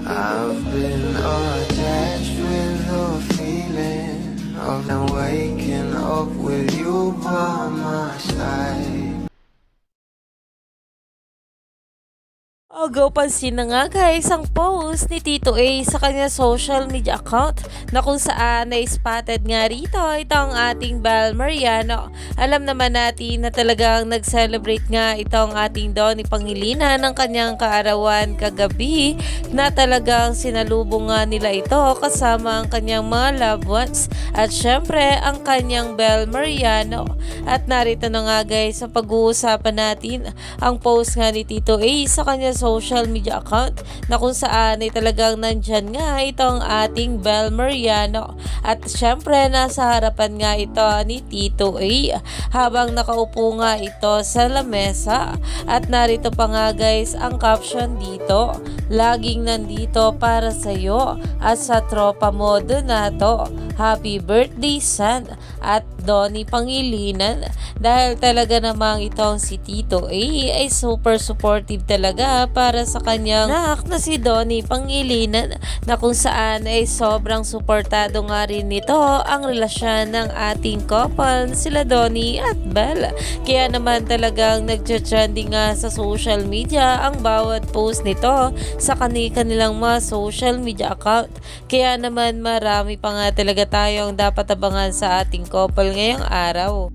I've been attached with the feeling of now waking up with you by my side. Go, pansin na nga guys ang post ni Tito A sa kanya social media account na kung saan na-spotted nga rito itong ating Bel Mariano. Alam naman natin na talagang nag-celebrate nga itong ating Donnie Pangilinan ng kanyang kaarawan kagabi, na talagang sinalubong nga nila ito kasama ang kanyang mga loved ones at syempre ang kanyang Bel Mariano. At narito na nga guys ang pag-uusapan natin ang post nga ni Tito A sa kanya social media account na kung saan ay talagang nandyan nga itong ating Bel Mariano. At syempre nasa harapan nga ito ni Tito A habang nakaupo nga ito sa lamesa. At narito pa nga guys ang caption dito: laging nandito para sa'yo at sa tropa mo Donato. Happy birthday son at Donnie Pangilinan. Dahil talaga namang itong si Tito A ay super supportive talaga para sa kanyang anak na si Donnie Pangilinan, na kung saan ay sobrang suportado nga rin nito ang relasyon ng ating couple sila Donnie at Bel. Kaya naman talagang nagcha-trending nga sa social media ang bawat post nito sa kanilang mga social media account. Kaya naman marami pa nga talaga tayong dapat abangan sa ating couple ngayong araw.